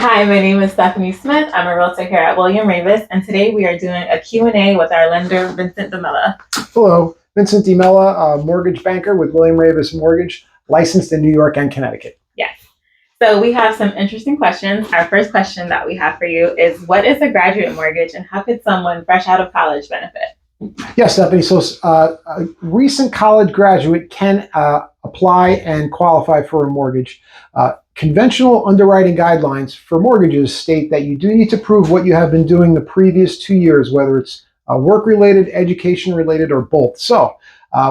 Hi, my name is Stephanie Smith. I'm a realtor here at William Raveis, and today we are doing a Q&A with our lender, Vincent DeMilla. Hello, Vincent DeMilla, mortgage banker with William Raveis Mortgage, licensed in New York and Connecticut. Yes. So we have some interesting questions. Our first question that we have for you is, what is a graduate mortgage and how could someone fresh out of college benefit? Yes, Stephanie. So a recent college graduate can apply and qualify for a mortgage. Conventional underwriting guidelines for mortgages state that you do need to prove what you have been doing the previous 2 years, whether it's work-related, education-related, or both. So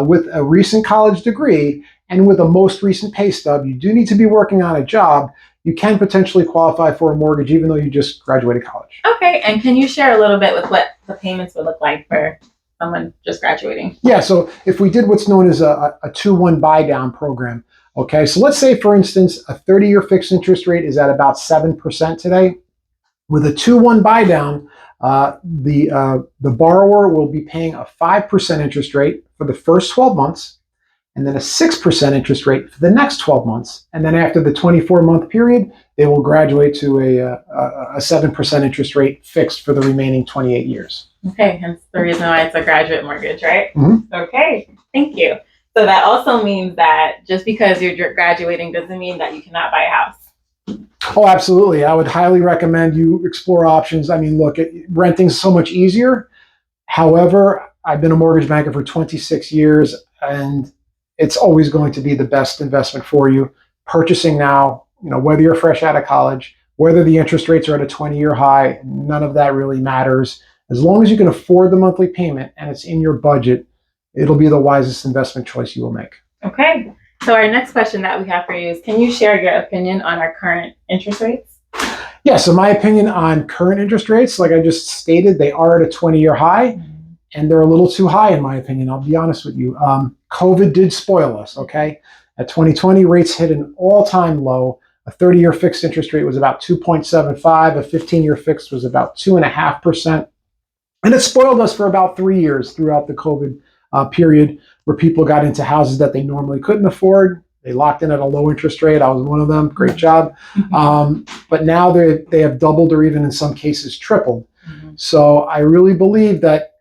with a recent college degree and with a most recent pay stub, you do need to be working on a job. You can potentially qualify for a mortgage even though you just graduated college. Okay, and can you share a little bit with what the payments would look like for someone just graduating? Yeah, so if we did what's known as a 2-1 buy down program, okay, so let's say, for instance, a 30-year fixed interest rate is at about 7% today. With a 2-1 buy down, the borrower will be paying a 5% interest rate for the first 12 months, and then a 6% interest rate for the next 12 months. And then after the 24-month period, they will graduate to a 7% interest rate fixed for the remaining 28 years. Okay, hence the reason why it's a graduate mortgage, right? Mm-hmm. Okay, thank you. So that also means that just because you're graduating doesn't mean that you cannot buy a house. Oh, absolutely. I would highly recommend you explore options. I mean, look, renting's so much easier. However, I've been a mortgage banker for 26 years, and it's always going to be the best investment for you. Purchasing now, whether you're fresh out of college, whether the interest rates are at a 20-year high, none of that really matters. As long as you can afford the monthly payment and it's in your budget, it'll be the wisest investment choice you will make. Okay. So our next question that we have for you is, can you share your opinion on our current interest rates? Yeah, so my opinion on current interest rates, like I just stated, they are at a 20-year high, and they're a little too high in my opinion. I'll be honest with you. COVID did spoil us, okay? At 2020, rates hit an all-time low. A 30-year fixed interest rate was about 2.75. A 15-year fixed was about 2.5%. And it spoiled us for about 3 years throughout the COVID period, where people got into houses that they normally couldn't afford. They locked in at a low interest rate. I was one of them. Great job. But now they have doubled or even in some cases tripled. So I really believe that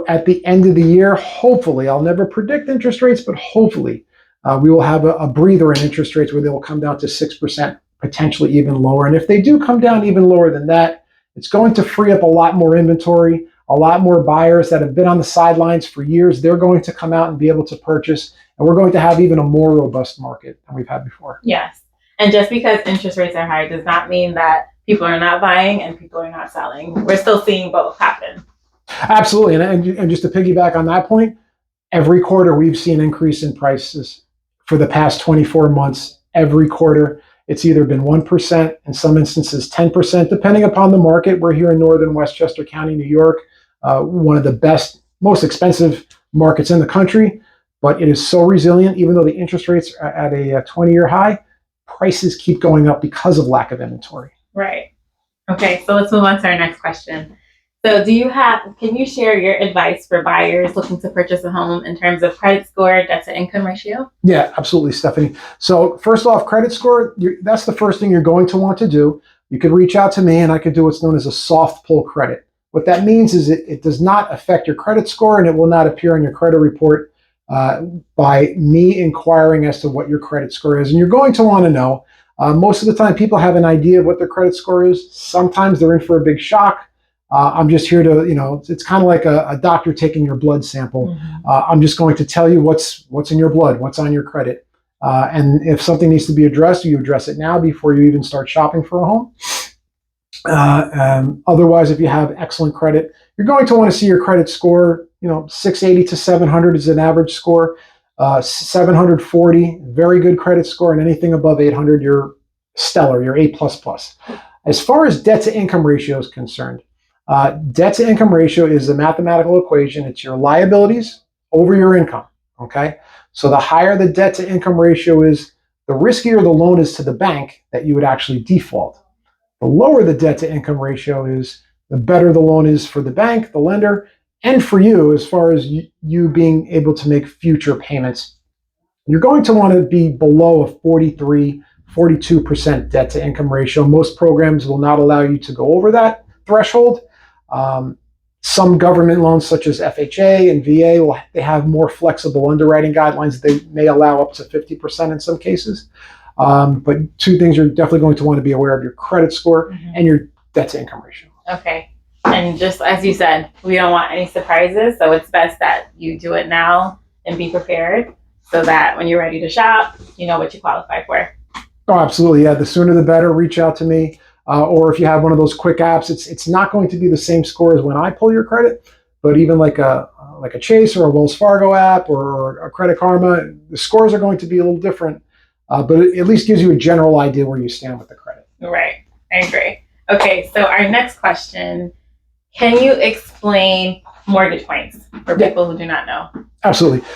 at the end of the year, hopefully, I'll never predict interest rates, but hopefully we will have a breather in interest rates where they will come down to 6%, potentially even lower. And if they do come down even lower than that, it's going to free up a lot more inventory, a lot more buyers that have been on the sidelines for years. They're going to come out and be able to purchase, and we're going to have even a more robust market than we've had before. Yes. And just because interest rates are high does not mean that people are not buying and people are not selling. We're still seeing both happen. Absolutely. And just to piggyback on that point, every quarter we've seen an increase in prices for the past 24 months. Every quarter, it's either been 1%, in some instances 10%, depending upon the market. We're here in northern Westchester County, New York, one of the best, most expensive markets in the country, but it is so resilient. Even though the interest rates are at a 20-year high, prices keep going up because of lack of inventory. Right. Okay, so let's move on to our next question. So can you share your advice for buyers looking to purchase a home in terms of credit score, debt to income ratio? Yeah, absolutely, Stephanie. So first off, credit score, that's the first thing you're going to want to do. You could reach out to me and I could do what's known as a soft pull credit. What that means is it does not affect your credit score and it will not appear on your credit report by me inquiring as to what your credit score is. And you're going to want to know. Most of the time people have an idea of what their credit score is. Sometimes they're in for a big shock. I'm just here to, it's kind of like a doctor taking your blood sample. I'm just going to tell you what's in your blood, what's on your credit. And if something needs to be addressed, you address it now before you even start shopping for a home. Otherwise, if you have excellent credit, you're going to want to see your credit score, 680 to 700 is an average score. 740, very good credit score, and anything above 800, you're stellar, you're A++. As far as debt to income ratio is concerned, debt to income ratio is a mathematical equation. It's your liabilities over your income, okay? So the higher the debt to income ratio is, the riskier the loan is to the bank that you would actually default. The lower the debt to income ratio is, the better the loan is for the bank, the lender, and for you as far as you being able to make future payments. You're going to want to be below a 43, 42% debt to income ratio. Most programs will not allow you to go over that threshold. Some government loans, such as FHA and VA, they have more flexible underwriting guidelines. They may allow up to 50% in some cases. But two things you're definitely going to want to be aware of: your credit score and your debt to income ratio. Okay. And just as you said, we don't want any surprises. So it's best that you do it now and be prepared so that when you're ready to shop, you know what you qualify for. Oh, absolutely. Yeah. The sooner the better. Reach out to me. Or if you have one of those quick apps, it's not going to be the same score as when I pull your credit, but even like a Chase or a Wells Fargo app or a Credit Karma, the scores are going to be a little different, but it at least gives you a general idea where you stand with the credit. Right. I agree. Okay. So our next question, can you explain mortgage points for people who do not know? Absolutely.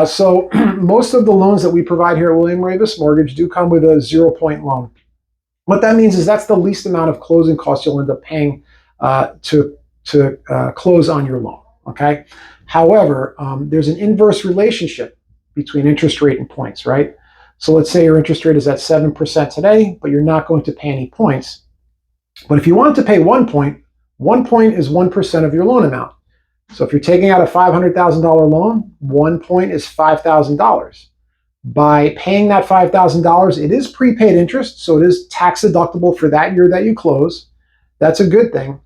So most of the loans that we provide here at William Raveis Mortgage do come with a 0-point loan. What that means is that's the least amount of closing costs you'll end up paying to close on your loan. Okay. However, there's an inverse relationship between interest rate and points, right? So let's say your interest rate is at 7% today, but you're not going to pay any points. But if you want to pay 1 point, 1 point is 1% of your loan amount. So if you're taking out a $500,000 loan, 1 point is $5,000. By paying that $5,000, it is prepaid interest, so it is tax deductible for that year that you close. That's a good thing.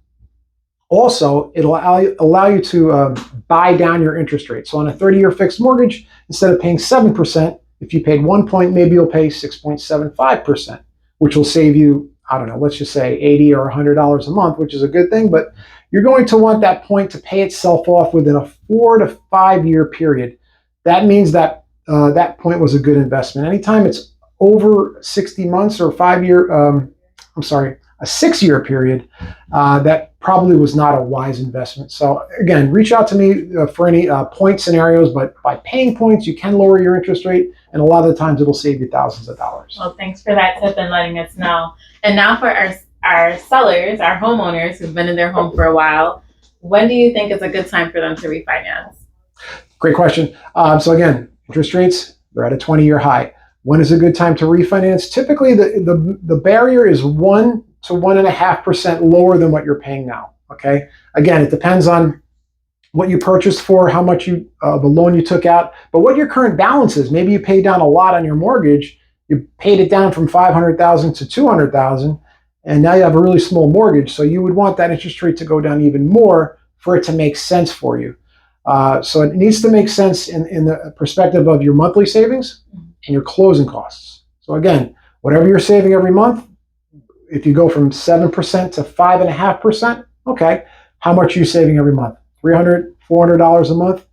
Also, it'll allow you to buy down your interest rate. So on a 30-year fixed mortgage, instead of paying 7%, if you paid 1 point, maybe you'll pay 6.75%, which will save you, I don't know, let's just say $80 or $100 a month, which is a good thing. But you're going to want that point to pay itself off within a 4 to 5 year period. That means that that point was a good investment. Anytime it's over 60 months or a 6 year period, that probably was not a wise investment. So again, reach out to me for any point scenarios, but by paying points, you can lower your interest rate, and a lot of the times it'll save you thousands of dollars. Well, thanks for that tip and letting us know. And now for our sellers, our homeowners who've been in their home for a while, when do you think is a good time for them to refinance? Great question. So again, interest rates, they're at a 20-year high. When is a good time to refinance? Typically, the barrier is 1 to 1.5% lower than what you're paying now. Okay. Again, it depends on what you purchased for, how much the loan you took out, but what your current balance is. Maybe you paid down a lot on your mortgage. You paid it down from $500,000 to $200,000, and now you have a really small mortgage. So you would want that interest rate to go down even more for it to make sense for you. So it needs to make sense in the perspective of your monthly savings and your closing costs. So again, whatever you're saving every month, if you go from 7% to 5.5%, okay, how much are you saving every month? $300, $400 a month?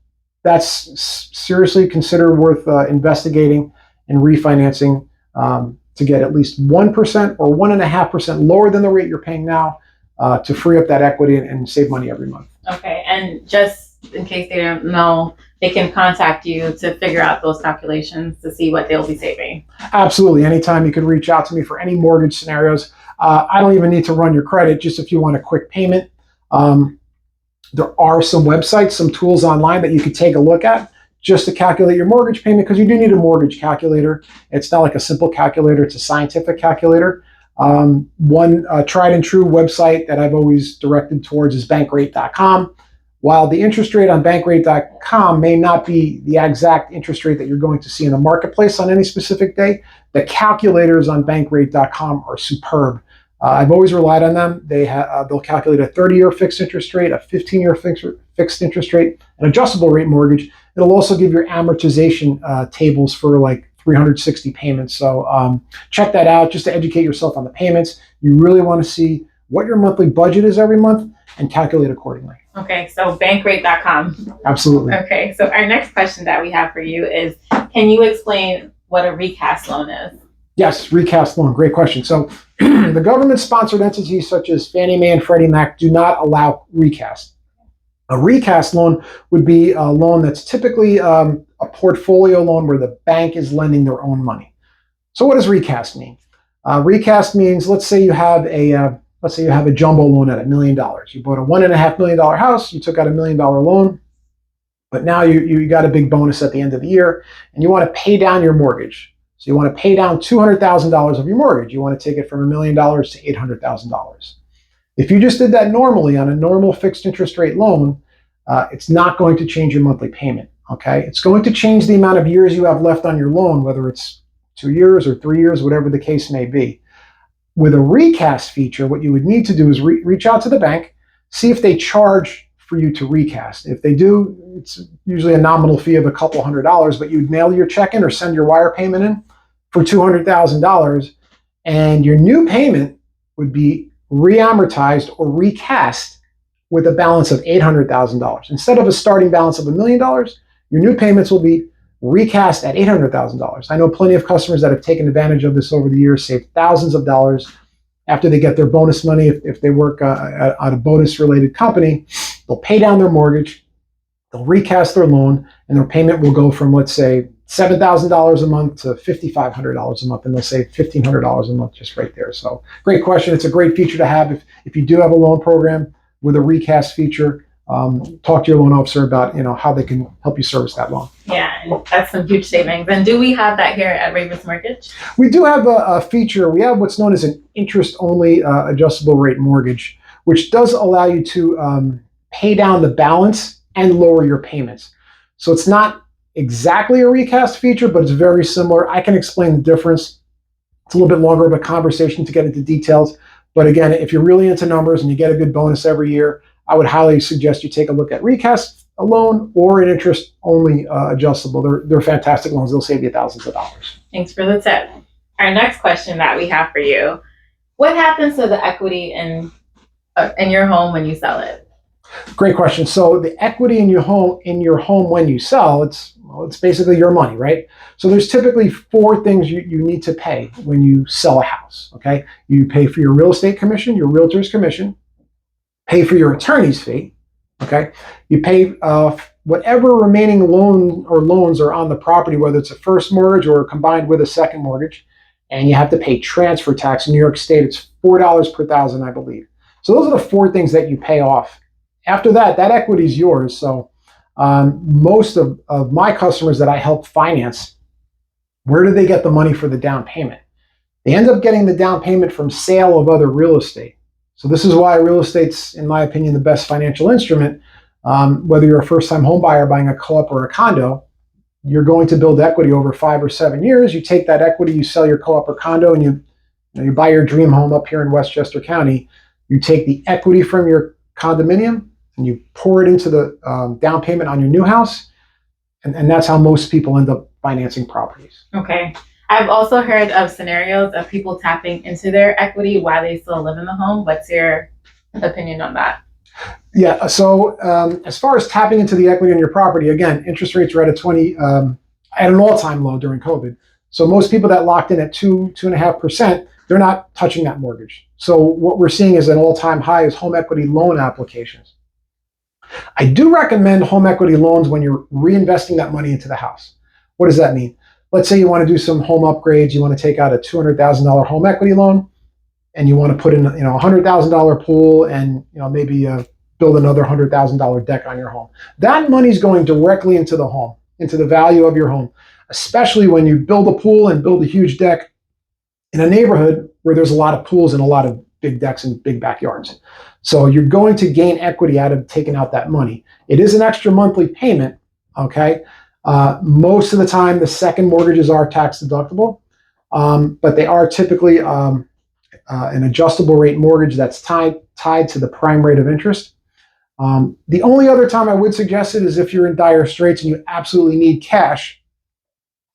That's seriously considered worth investigating and refinancing to get at least 1% or 1.5% lower than the rate you're paying now to free up that equity and save money every month. Okay, and just in case they don't know, they can contact you to figure out those calculations to see what they'll be saving. Absolutely. Anytime you can reach out to me for any mortgage scenarios. I don't even need to run your credit, just if you want a quick payment. There are some websites, some tools online that you could take a look at just to calculate your mortgage payment, because you do need a mortgage calculator. It's not like a simple calculator, it's a scientific calculator. One tried and true website that I've always directed towards is bankrate.com. While the interest rate on bankrate.com may not be the exact interest rate that you're going to see in the marketplace on any specific day, the calculators on bankrate.com are superb. I've always relied on them. They'll calculate a 30-year fixed interest rate, a 15-year fixed interest rate, an adjustable rate mortgage. It'll also give your amortization tables for like 360 payments. So check that out just to educate yourself on the payments. You really want to see what your monthly budget is every month and calculate accordingly. Okay, so bankrate.com. Absolutely. Okay, so our next question that we have for you is, can you explain what a recast loan is? Yes, recast loan. Great question. So the government-sponsored entities such as Fannie Mae and Freddie Mac do not allow recast. A recast loan would be a loan that's typically a portfolio loan where the bank is lending their own money. So what does recast mean? Recast means, let's say you have a jumbo loan at $1 million. You bought a $1.5 million house, you took out $1 million loan, but now you got a big bonus at the end of the year, and you want to pay down your mortgage. So you want to pay down $200,000 of your mortgage. You want to take it from $1 million to $800,000. If you just did that normally on a normal fixed interest rate loan, it's not going to change your monthly payment. Okay, it's going to change the amount of years you have left on your loan, whether it's 2 years or 3 years, whatever the case may be. With a recast feature, what you would need to do is reach out to the bank, see if they charge for you to recast. If they do, it's usually a nominal fee of a couple $100, but you'd mail your check in or send your wire payment in for $200,000, and your new payment would be re-amortized or recast with a balance of $800,000. Instead of a starting balance of $1 million, your new payments will be recast at $800,000. I know plenty of customers that have taken advantage of this over the years, saved thousands of dollars after they get their bonus money. If they work at a bonus-related company, they'll pay down their mortgage, they'll recast their loan, and their payment will go from, let's say, $7,000 a month to $5,500 a month, and they'll save $1,500 a month just right there. So great question. It's a great feature to have if you do have a loan program with a recast feature. Talk to your loan officer about how they can help you service that loan. Yeah, and that's some huge savings. And do we have that here at Raveis Mortgage? We do have a feature. We have what's known as an interest-only adjustable rate mortgage, which does allow you to pay down the balance and lower your payments. So it's not exactly a recast feature, but it's very similar. I can explain the difference. It's a little bit longer of a conversation to get into details. But again, if you're really into numbers and you get a good bonus every year, I would highly suggest you take a look at recast a loan or an interest-only adjustable. They're fantastic loans. They'll save you thousands of dollars. Thanks for the tip. Our next question that we have for you: what happens to the equity in your home when you sell it? Great question. So the equity in your home when you sell, it's basically your money, right? So there's typically 4 things you need to pay when you sell a house. Okay, you pay for your real estate commission, your realtor's commission, pay for your attorney's fee. Okay, you pay whatever remaining loans are on the property, whether it's a first mortgage or combined with a second mortgage, and you have to pay transfer tax. In New York State, it's $4 per thousand, I believe. So those are the 4 things that you pay off. After that equity is yours. So most of my customers that I help finance, where do they get the money for the down payment? They end up getting the down payment from sale of other real estate. So this is why real estate's, in my opinion, the best financial instrument. Whether you're a first-time home buyer buying a co-op or a condo, you're going to build equity over 5 or 7 years. You take that equity, you sell your co-op or condo, and you buy your dream home up here in Westchester County. You take the equity from your condominium and you pour it into the down payment on your new house, and that's how most people end up financing properties. Okay. I've also heard of scenarios of people tapping into their equity while they still live in the home. What's your opinion on that? Yeah, so as far as tapping into the equity on your property, again, interest rates are at an all-time low during COVID. So most people that locked in at 2.5%, they're not touching that mortgage. So what we're seeing is an all-time high is home equity loan applications. I do recommend home equity loans when you're reinvesting that money into the house. What does that mean? Let's say you want to do some home upgrades. You want to take out a $200,000 home equity loan, and you want to put in a $100,000 pool and maybe build another $100,000 deck on your home. That money's going directly into the home, into the value of your home, especially when you build a pool and build a huge deck in a neighborhood where there's a lot of pools and a lot of big decks and big backyards. So you're going to gain equity out of taking out that money. It is an extra monthly payment, okay? Most of the time, the second mortgages are tax deductible, but they are typically an adjustable rate mortgage that's tied to the prime rate of interest. The only other time I would suggest it is if you're in dire straits and you absolutely need cash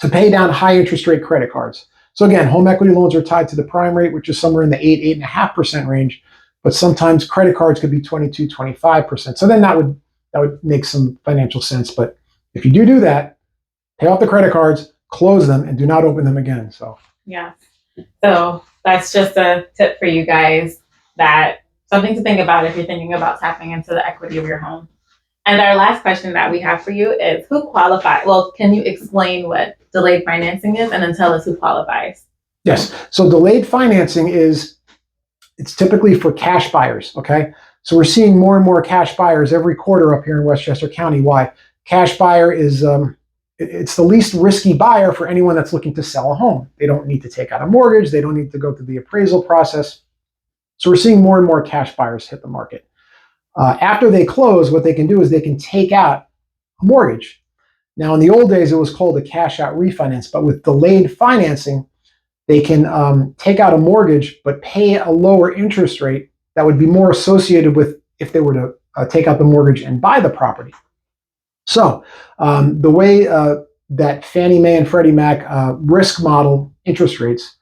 to pay down high interest rate credit cards. So again, home equity loans are tied to the prime rate, which is somewhere in the 8.5% range, but sometimes credit cards could be 22, 25%. So then that would make some financial sense. But if you do that, pay off the credit cards, close them, and do not open them again. So yeah. So that's just a tip for you guys, that something to think about if you're thinking about tapping into the equity of your home. And our last question that we have for you is, who qualifies? Well, can you explain what delayed financing is and then tell us who qualifies? Yes. So delayed financing it's typically for cash buyers, okay? So we're seeing more and more cash buyers every quarter up here in Westchester County. Why? Cash buyer is it's the least risky buyer for anyone that's looking to sell a home. They don't need to take out a mortgage. They don't need to go through the appraisal process. So we're seeing more and more cash buyers hit the market. After they close, what they can do is they can take out a mortgage. Now, in the old days, it was called a cash out refinance, but with delayed financing, they can take out a mortgage, but pay a lower interest rate that would be more associated with if they were to take out the mortgage and buy the property. So the way that Fannie Mae and Freddie Mac risk model interest rates,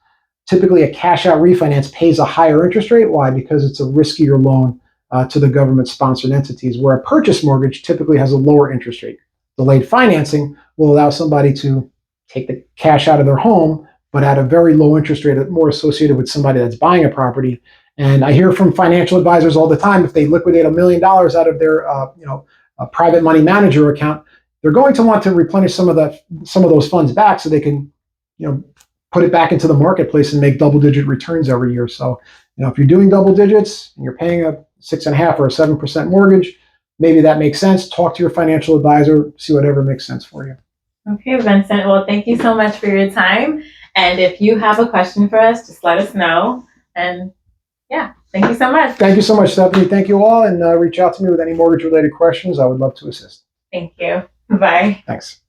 typically a cash out refinance pays a higher interest rate. Why? Because it's a riskier loan to the government sponsored entities, where a purchase mortgage typically has a lower interest rate. Delayed financing will allow somebody to take the cash out of their home, but at a very low interest rate, more associated with somebody that's buying a property. And I hear from financial advisors all the time, if they liquidate $1 million out of their a private money manager account, they're going to want to replenish some of those funds back so they can, put it back into the marketplace and make double-digit returns every year. So, if you're doing double digits and you're paying a 6.5% or a 7% mortgage, maybe that makes sense. Talk to your financial advisor, see whatever makes sense for you. Okay, Vincent. Well, thank you so much for your time. And if you have a question for us, just let us know. And yeah, thank you so much. Thank you so much, Stephanie. Thank you all. And reach out to me with any mortgage-related questions. I would love to assist. Thank you. Bye. Thanks.